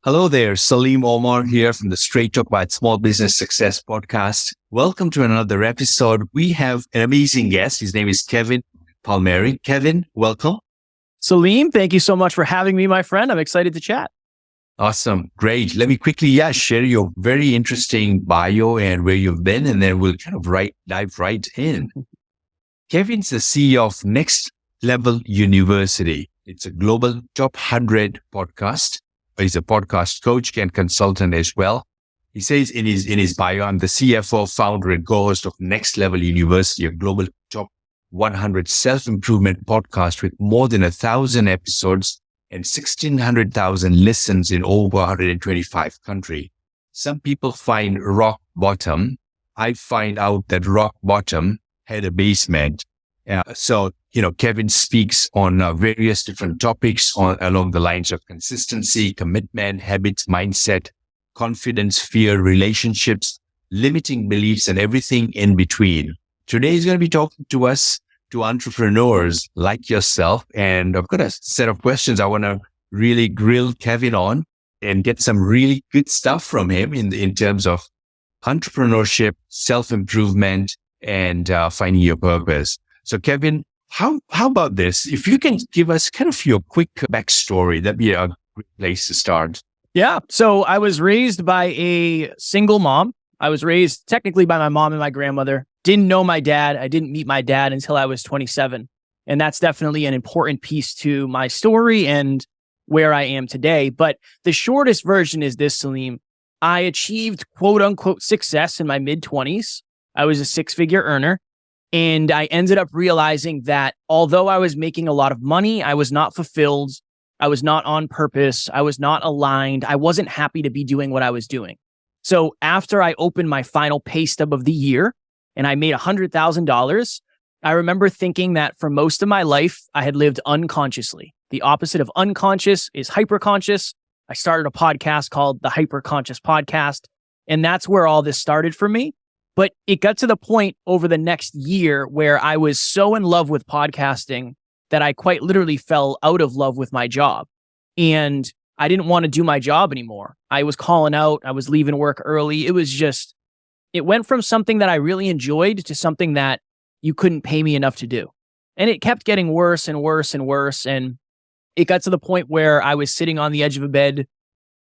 Hello there, Salim Omar here from the Straight Talk by Small Business Success podcast. Welcome to another episode. We have an amazing guest. His name is Kevin Palmeiri. Kevin, welcome. Salim, thank you so much for having me, my friend. I'm excited to chat. Awesome. Great. Let me quickly, share your very interesting bio and where you've been, and then we'll kind of dive right in. Kevin's the CEO of Next Level University. It's a global top 100 podcast. He's a podcast coach and consultant as well. He says in his bio, I'm the CFO, founder, and co-host of Next Level University, a global top 100 self-improvement podcast with more than 1,000 episodes and 1,600,000 listens in over 125 countries. Some people find rock bottom. I find out that rock bottom had a basement. Kevin speaks on various different topics along the lines of consistency, commitment, habits, mindset, confidence, fear, relationships, limiting beliefs, and everything in between. Today he's going to be talking to us, to entrepreneurs like yourself. And I've got a set of questions I want to really grill Kevin on and get some really good stuff from him in terms of entrepreneurship, self-improvement, and finding your purpose. So Kevin, how about this? If you can give us kind of your quick backstory, that'd be a great place to start. Yeah. So I was raised by a single mom. I was raised technically by my mom and my grandmother. Didn't know my dad. I didn't meet my dad until I was 27. And that's definitely an important piece to my story and where I am today. But the shortest version is this, Salim. I achieved quote unquote success in my mid-20s. I was a six-figure earner. And I ended up realizing that although I was making a lot of money, I was not fulfilled. I was not on purpose. I was not aligned. I wasn't happy to be doing what I was doing. So after I opened my final pay stub of the year and I made $100,000, I remember thinking that for most of my life, I had lived unconsciously. The opposite of unconscious is hyperconscious. I started a podcast called the Hyperconscious Podcast. And that's where all this started for me. But it got to the point over the next year where I was so in love with podcasting that I quite literally fell out of love with my job. And I didn't want to do my job anymore. I was calling out. I was leaving work early. It went from something that I really enjoyed to something that you couldn't pay me enough to do. And it kept getting worse and worse and worse. And it got to the point where I was sitting on the edge of a bed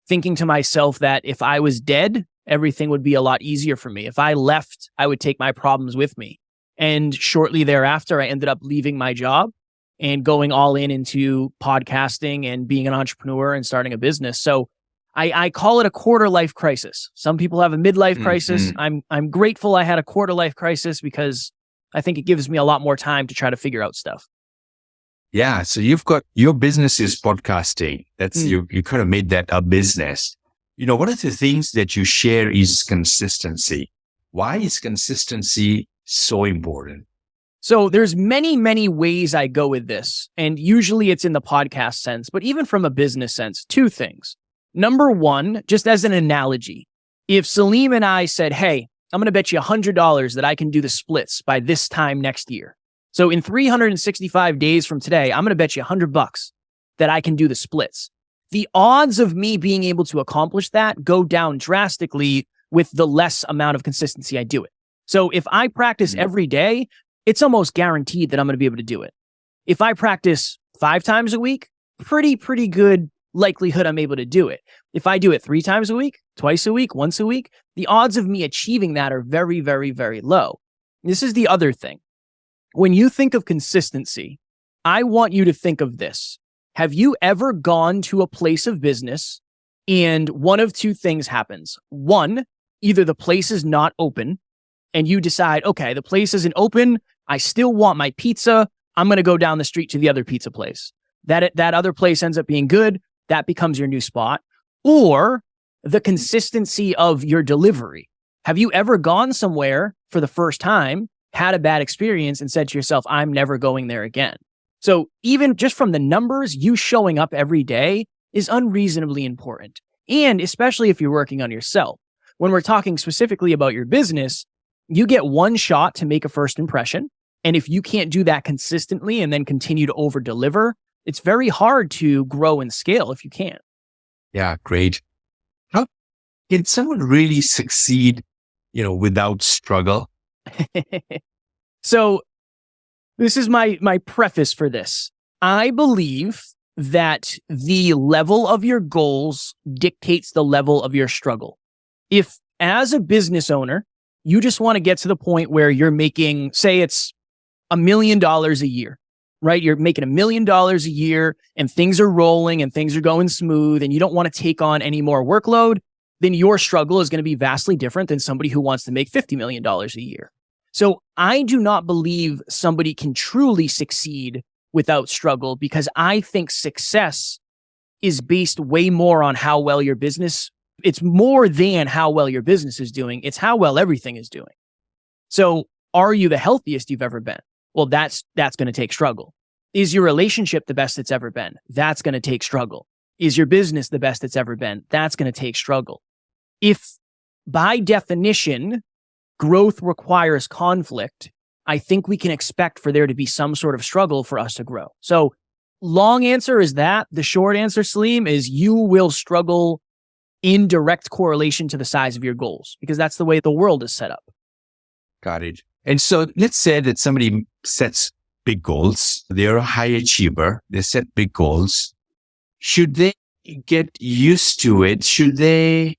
thinking to myself that if I was dead, everything would be a lot easier for me. If I left, I would take my problems with me. And shortly thereafter, I ended up leaving my job and going all into podcasting and being an entrepreneur and starting a business. So I call it a quarter life crisis. Some people have a midlife crisis. I'm grateful I had a quarter life crisis because I think it gives me a lot more time to try to figure out stuff. Yeah. So you've got your business is podcasting. That's you kind of made that a business. One of the things that you share is consistency. Why is consistency so important? So there's many, many ways I go with this. And usually it's in the podcast sense, but even from a business sense, two things. Number one, just as an analogy, if Salim and I said, hey, I'm going to bet you $100 that I can do the splits by this time next year. So in 365 days from today, I'm going to bet you $100 that I can do the splits. The odds of me being able to accomplish that go down drastically with the less amount of consistency I do it. So if I practice every day, it's almost guaranteed that I'm going to be able to do it. If I practice 5 times a week, pretty good likelihood I'm able to do it. If I do it 3 times a week, twice a week, once a week, the odds of me achieving that are very, very, very low. This is the other thing. When you think of consistency, I want you to think of this. Have you ever gone to a place of business and one of two things happens? One, either the place is not open and you decide, okay, the place isn't open. I still want my pizza. I'm going to go down the street to the other pizza place. That other place ends up being good. That becomes your new spot. Or the consistency of your delivery. Have you ever gone somewhere for the first time, had a bad experience and said to yourself, I'm never going there again? So even just from the numbers, you showing up every day is unreasonably important. And especially if you're working on yourself. When we're talking specifically about your business, you get one shot to make a first impression. And if you can't do that consistently and then continue to over deliver, it's very hard to grow and scale if you can't. Yeah, great. How can someone really succeed, without struggle? So this is my preface for this. I believe that the level of your goals dictates the level of your struggle. If as a business owner, you just want to get to the point where you're making, say it's $1 million a year, right? You're making $1 million a year and things are rolling and things are going smooth and you don't want to take on any more workload, then your struggle is going to be vastly different than somebody who wants to make $50 million a year. So I do not believe somebody can truly succeed without struggle, because I think success is based way more on how well your business, it's more than how well your business is doing. It's how well everything is doing. So are you the healthiest you've ever been? Well, that's going to take struggle. Is your relationship the best it's ever been? That's going to take struggle. Is your business the best it's ever been? That's going to take struggle. If by definition, growth requires conflict, I think we can expect for there to be some sort of struggle for us to grow. So long answer is that. The short answer, Salim, is you will struggle in direct correlation to the size of your goals, because that's the way the world is set up. Got it. And so let's say that somebody sets big goals. They're a high achiever. They set big goals. Should they get used to it? Should they,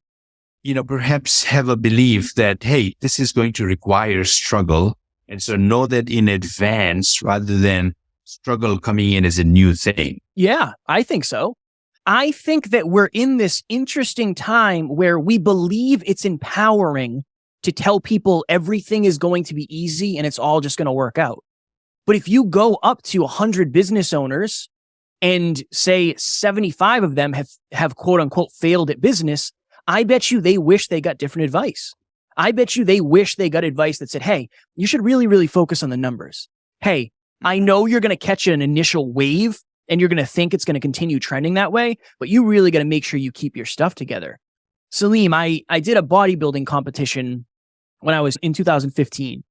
perhaps have a belief that, hey, this is going to require struggle. And so know that in advance rather than struggle coming in as a new thing. Yeah, I think so. I think that we're in this interesting time where we believe it's empowering to tell people everything is going to be easy and it's all just going to work out. But if you go up to 100 business owners and say 75 of them have quote unquote failed at business, I bet you they wish they got different advice. I bet you they wish they got advice that said, hey, you should really, really focus on the numbers. Hey, I know you're going to catch an initial wave and you're going to think it's going to continue trending that way, but you really got to make sure you keep your stuff together. Salim, I did a bodybuilding competition when I was in 2015.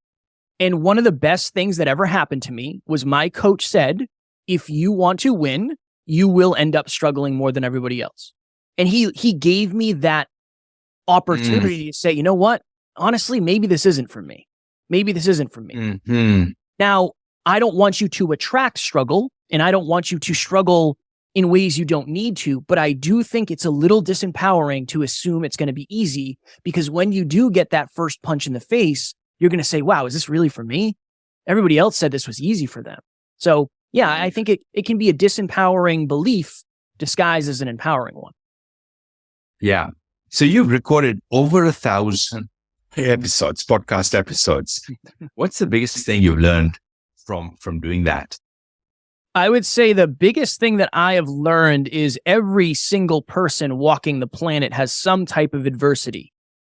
And one of the best things that ever happened to me was my coach said, if you want to win, you will end up struggling more than everybody else. And he gave me that opportunity to say, you know what? Honestly, maybe this isn't for me. Maybe this isn't for me. Mm-hmm. Now, I don't want you to attract struggle, and I don't want you to struggle in ways you don't need to, but I do think it's a little disempowering to assume it's going to be easy, because when you do get that first punch in the face, you're going to say, wow, is this really for me? Everybody else said this was easy for them. So yeah, I think it can be a disempowering belief disguised as an empowering one. Yeah. So you've recorded over 1,000 episodes, podcast episodes. What's the biggest thing you've learned from doing that? I would say the biggest thing that I have learned is every single person walking the planet has some type of adversity.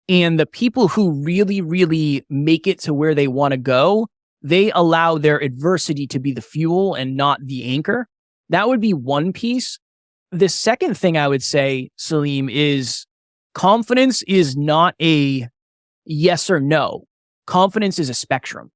And the people who really, really make it to where they want to go, they allow their adversity to be the fuel and not the anchor. That would be one piece. The second thing I would say, Salim, is confidence is not a yes or no. Confidence is a spectrum.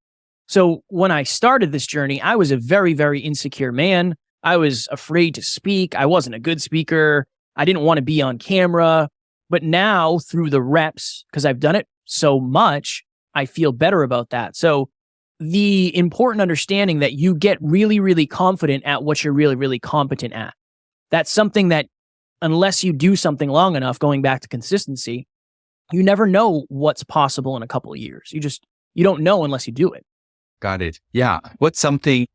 So when I started this journey, I was a very, very insecure man. I was afraid to speak. I wasn't a good speaker. I didn't want to be on camera. But now through the reps, because I've done it so much, I feel better about that. So the important understanding that you get really, really confident at what you're really, really competent at. That's something that unless you do something long enough, going back to consistency, you never know what's possible in a couple of years. You don't know unless you do it. Got it. Yeah. What's something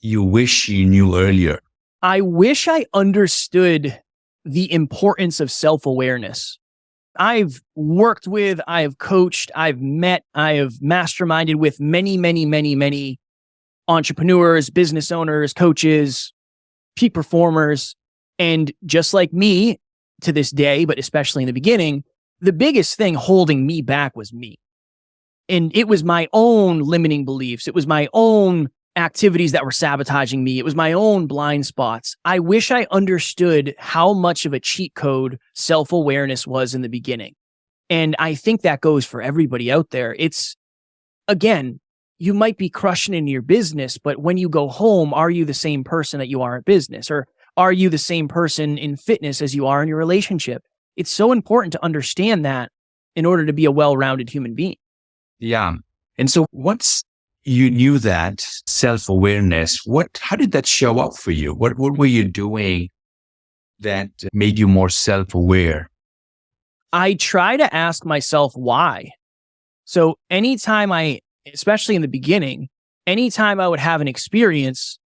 you wish you knew earlier? I wish I understood the importance of self-awareness. I've worked with, I have coached, I've met, I have masterminded with many, many, many, many entrepreneurs, business owners, coaches, peak performers. And just like me to this day, but especially in the beginning, the biggest thing holding me back was me. And it was my own limiting beliefs. It was my own activities that were sabotaging me. It was my own blind spots. I wish I understood how much of a cheat code self-awareness was in the beginning. And I think that goes for everybody out there. It's, again, you might be crushing in your business, but when you go home, are you the same person that you are at business? Or Are you the same person in fitness as you are in your relationship? It's so important to understand that in order to be a well-rounded human being. Yeah. And so once you knew that self-awareness, how did that show up for you? What were you doing that made you more self-aware? I try to ask myself why. So anytime especially in the beginning, anytime I would have an experience,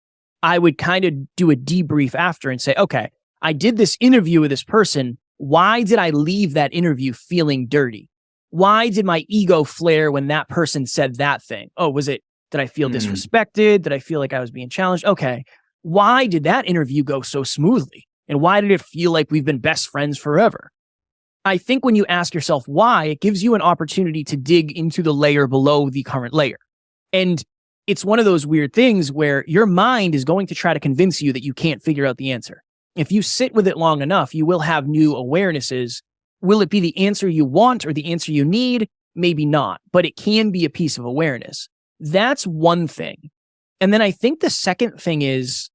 I would kind of do a debrief after and say, okay, I did this interview with this person. Why did I leave that interview feeling dirty? Why did my ego flare when that person said that thing? Oh, did I feel disrespected? Did I feel like I was being challenged? Okay. Why did that interview go so smoothly? And why did it feel like we've been best friends forever? I think when you ask yourself why, it gives you an opportunity to dig into the layer below the current layer. And it's one of those weird things where your mind is going to try to convince you that you can't figure out the answer. If you sit with it long enough, you will have new awarenesses. Will it be the answer you want or the answer you need? Maybe not, but it can be a piece of awareness. That's one thing. And then I think the second thing is,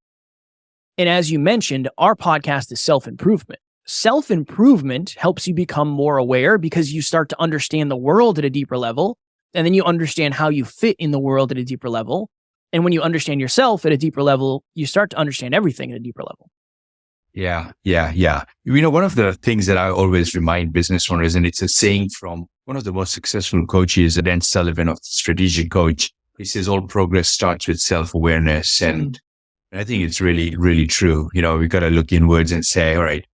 and as you mentioned, our podcast is self-improvement. Self-improvement helps you become more aware because you start to understand the world at a deeper level. And then you understand how you fit in the world at a deeper level. And when you understand yourself at a deeper level, you start to understand everything at a deeper level. Yeah. One of the things that I always remind business owners, and it's a saying from one of the most successful coaches, Dan Sullivan of Strategic Coach. He says, all progress starts with self-awareness. And I think it's really, really true. We got to look inwards and say, all right,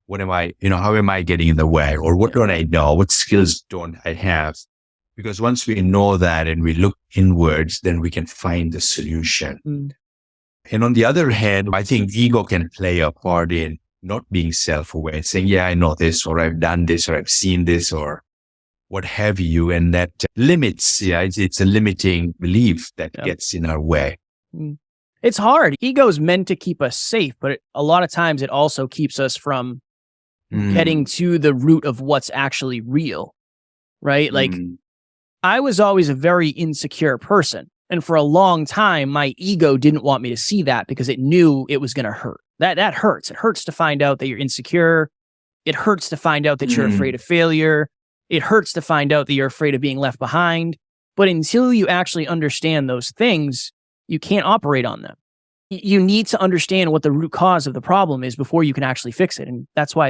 how am I getting in the way? Or what don't I know? What skills don't I have? Because once we know that and we look inwards, then we can find the solution. And on the other hand, I think ego can play a part in not being self-aware, saying, yeah, I know this, or I've done this, or I've seen this, or what have you. And that limits, it's a limiting belief that gets in our way. It's hard. Ego is meant to keep us safe, but a lot of times it also keeps us from getting to the root of what's actually real, right? Like, I was always a very insecure person. And for a long time, my ego didn't want me to see that because it knew it was going to hurt. That hurts. It hurts to find out that you're insecure. It hurts to find out that you're afraid of failure. It hurts to find out that you're afraid of being left behind. But until you actually understand those things, you can't operate on them. You need to understand what the root cause of the problem is before you can actually fix it. And that's why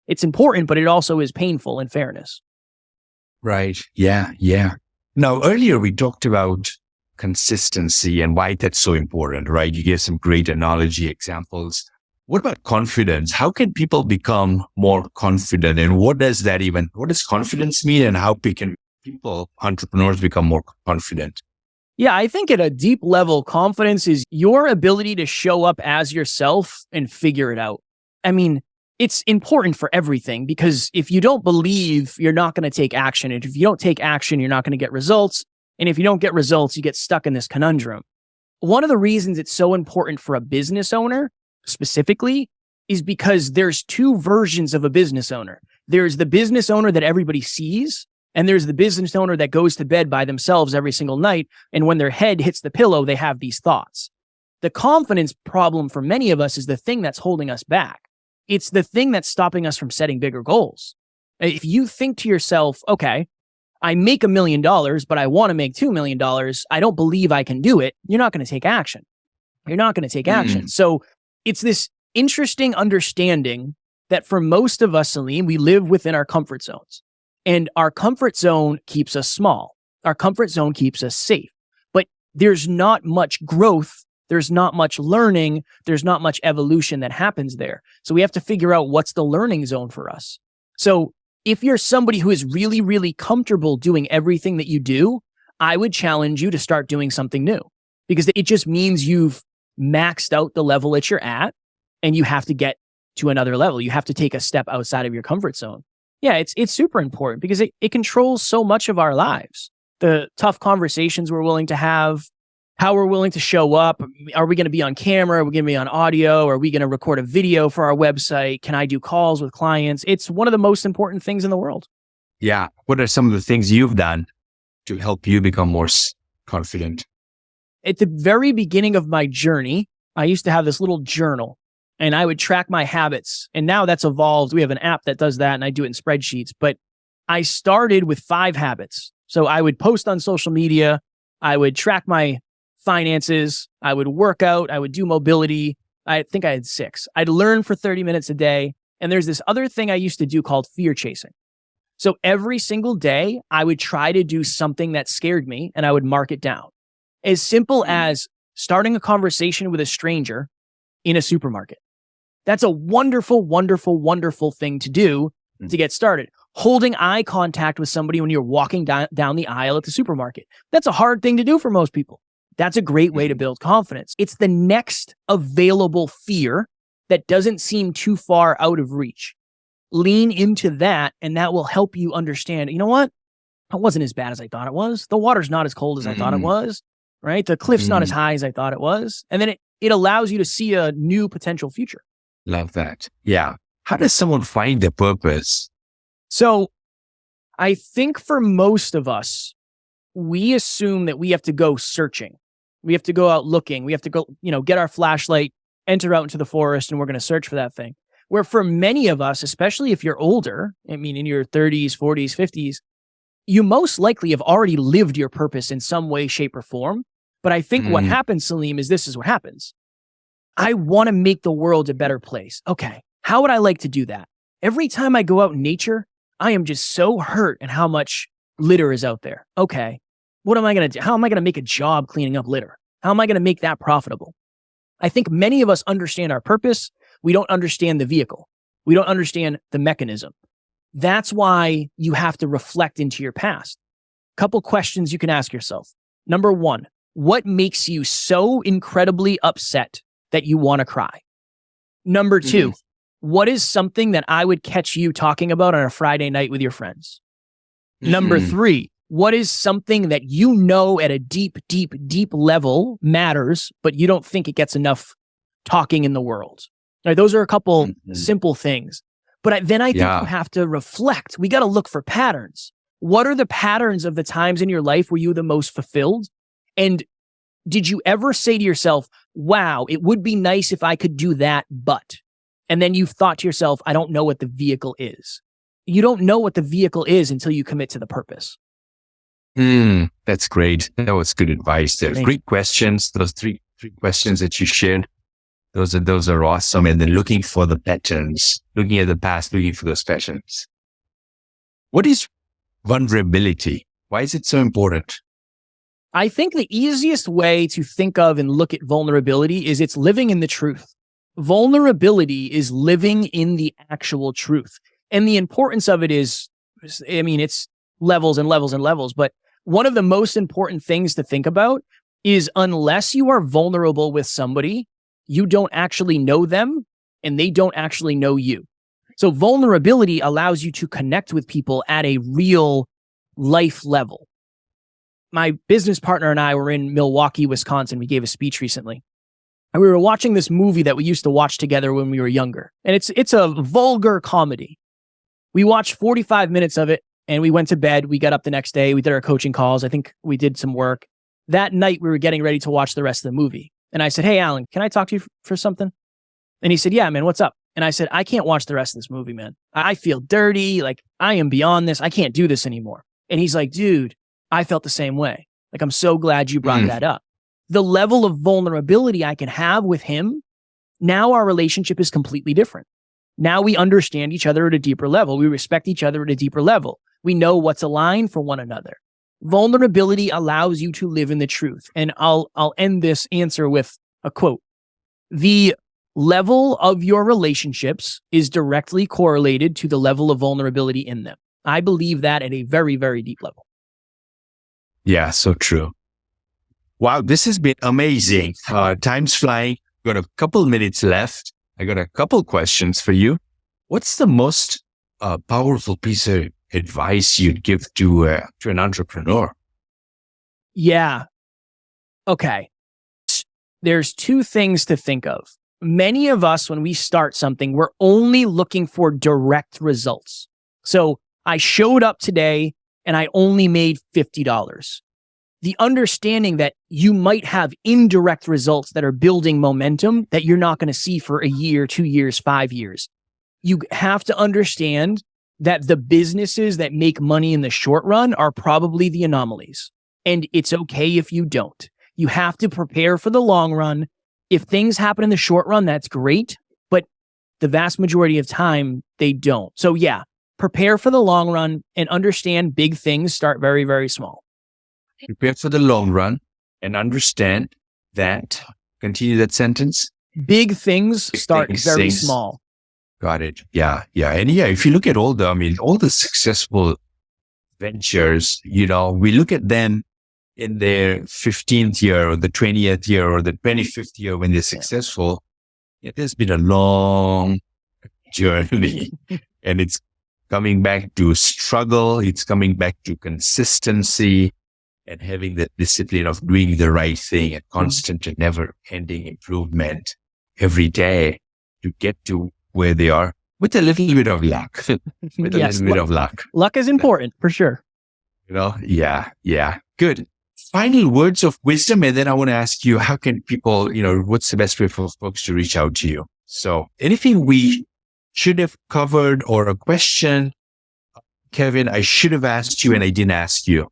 it's important, but it also is painful in fairness. Right. Yeah. Now, earlier we talked about consistency and why that's so important, right? You gave some great analogy examples. What about confidence? How can people become more confident? And what does confidence mean? And how can entrepreneurs become more confident? Yeah, I think at a deep level, confidence is your ability to show up as yourself and figure it out. I mean, it's important for everything because if you don't believe, you're not going to take action. And if you don't take action, you're not going to get results. And if you don't get results, you get stuck in this conundrum. One of the reasons it's so important for a business owner specifically is because there's two versions of a business owner. There's the business owner that everybody sees, and there's the business owner that goes to bed by themselves every single night. And when their head hits the pillow, they have these thoughts. The confidence problem for many of us is the thing that's holding us back. It's the thing that's stopping us from setting bigger goals. If you think to yourself, okay, I make $1 million, but I want to make $2 million. I don't believe I can do it. You're not going to take action. So it's this interesting understanding that for most of us, Salim, we live within our comfort zones. And our comfort zone keeps us small. Our comfort zone keeps us safe. But there's not much growth. There's not much learning. There's not much evolution that happens there. So we have to figure out what's the learning zone for us. So if you're somebody who is really, really comfortable doing everything that you do, I would challenge you to start doing something new because it just means you've maxed out the level that you're at and you have to get to another level. You have to take a step outside of your comfort zone. Yeah, it's super important because it controls so much of our lives. The tough conversations we're willing to have, how we're willing to show up. Are we going to be on camera? Are we going to be on audio? Are we going to record a video for our website? Can I do calls with clients? It's one of the most important things in the world. Yeah. What are some of the things you've done to help you become more confident? At the very beginning of my journey, I used to have this little journal. and I would track my habits. And now that's evolved. We have an app that does that, and I do it in spreadsheets. But I started with 5 habits. So I would post on social media. I would track my finances. I would work out. I would do mobility. I think I had 6. I'd learn for 30 minutes a day. And there's this other thing I used to do called fear chasing. So every single day, I would try to do something that scared me, and I would mark it down. As simple as starting a conversation with a stranger in a supermarket. That's a wonderful, wonderful, wonderful thing to do to get started. Holding eye contact with somebody when you're walking down the aisle at the supermarket. That's a hard thing to do for most people. That's a great way to build confidence. It's the next available fear that doesn't seem too far out of reach. Lean into that, and that will help you understand, you know what? It wasn't as bad as I thought it was. The water's not as cold as I thought it was, right? The cliff's not as high as I thought it was. And then it allows you to see a new potential future. Love that. Yeah. How does someone find their purpose? So I think for most of us, we assume that we have to go searching. We have to go out looking. We have to go, get our flashlight, enter out into the forest, and we're going to search for that thing. Where for many of us, especially if you're older, in your 30s, 40s, 50s, you most likely have already lived your purpose in some way, shape, or form. But I think what happens, Salim, is this is what happens. I want to make the world a better place. Okay, how would I like to do that? Every time I go out in nature, I am just so hurt at how much litter is out there. Okay, what am I going to do? How am I going to make a job cleaning up litter? How am I going to make that profitable? I think many of us understand our purpose. We don't understand the vehicle. We don't understand the mechanism. That's why you have to reflect into your past. Couple questions you can ask yourself. Number 1, what makes you so incredibly upset that you want to cry? Number 2, what is something that I would catch you talking about on a Friday night with your friends? Number 3, what is something that you know at a deep, deep, deep level matters, but you don't think it gets enough talking in the world? Right, those are a couple simple things. But then I think you have to reflect. We got to look for patterns. What are the patterns of the times in your life where you were the most fulfilled? And did you ever say to yourself, wow, it would be nice if I could do that, but... And then you've thought to yourself, I don't know what the vehicle is. You don't know what the vehicle is until you commit to the purpose. That's great. That was good advice. There's great questions. Those three questions that you shared. Those are awesome. And then looking for the patterns, looking at the past, looking for those patterns. What is vulnerability? Why is it so important? I think the easiest way to think of and look at vulnerability is it's living in the truth. Vulnerability is living in the actual truth. And the importance of it is, it's levels and levels and levels. But one of the most important things to think about is unless you are vulnerable with somebody, you don't actually know them and they don't actually know you. So vulnerability allows you to connect with people at a real life level. My business partner and I were in Milwaukee, Wisconsin. We gave a speech recently. And we were watching this movie that we used to watch together when we were younger. And it's a vulgar comedy. We watched 45 minutes of it and we went to bed. We got up the next day. We did our coaching calls. I think we did some work. That night, we were getting ready to watch the rest of the movie. And I said, hey, Alan, can I talk to you for something? And he said, yeah, man, what's up? And I said, I can't watch the rest of this movie, man. I feel dirty. Like, I am beyond this. I can't do this anymore. And he's like, dude, I felt the same way. Like, I'm so glad you brought that up. The level of vulnerability I can have with him, now our relationship is completely different. Now we understand each other at a deeper level. We respect each other at a deeper level. We know what's aligned for one another. Vulnerability allows you to live in the truth. And I'll end this answer with a quote. The level of your relationships is directly correlated to the level of vulnerability in them. I believe that at a very, very deep level. Yeah, so true. Wow, this has been amazing. Time's flying. Got a couple minutes left. I got a couple questions for you. What's the most powerful piece of advice you'd give to an entrepreneur? Yeah. Okay. There's 2 things to think of. Many of us, when we start something, we're only looking for direct results. So I showed up today and I only made $50. the understanding that you might have indirect results that are building momentum that you're not going to see for a year, 2 years, 5 years. You have to understand that the businesses that make money in the short run are probably the anomalies. And it's okay if you don't. You have to prepare for the long run. If things happen in the short run, that's great. But the vast majority of time, they don't. So yeah, prepare for the long run and understand big things start very, very small. Prepare for the long run and understand that, continue that sentence. Big things start very things. small. Got it. Yeah. And if you look at all the successful ventures, we look at them in their 15th year or the 20th year or the 25th year when they're successful. It has been a long journey and it's coming back to struggle. It's coming back to consistency and having the discipline of doing the right thing and constant and never ending improvement every day to get to where they are with a little bit of luck. Luck is important for sure. Yeah. Good. Final words of wisdom. And then I want to ask you, how can people, what's the best way for folks to reach out to you? So anything we should have covered or a question, Kevin, I should have asked you and I didn't ask you.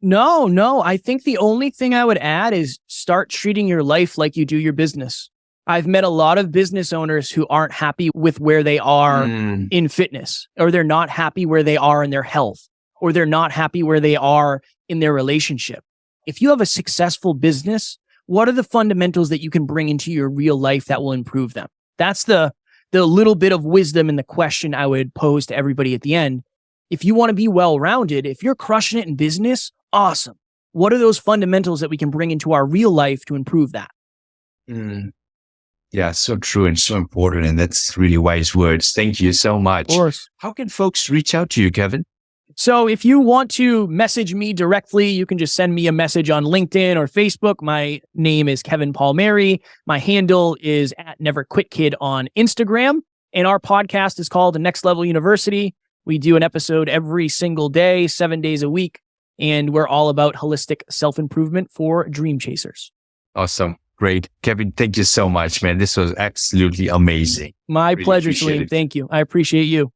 No. I think the only thing I would add is start treating your life like you do your business. I've met a lot of business owners who aren't happy with where they are in fitness, or they're not happy where they are in their health, or they're not happy where they are in their relationship. If you have a successful business, what are the fundamentals that you can bring into your real life that will improve them? That's the little bit of wisdom in the question I would pose to everybody at the end. If you want to be well-rounded, if you're crushing it in business, awesome. What are those fundamentals that we can bring into our real life to improve that? Yeah, so true and so important. And that's really wise words. Thank you so much. Of course. How can folks reach out to you, Kevin? So if you want to message me directly, you can just send me a message on LinkedIn or Facebook. My name is Kevin Palmeiri. My handle is @NeverQuitKid on Instagram. And our podcast is called The Next Level University. We do an episode every single day, 7 days a week. And we're all about holistic self-improvement for dream chasers. Awesome. Great. Kevin, thank you so much, man. This was absolutely amazing. My pleasure, Salim. Thank you. I appreciate you.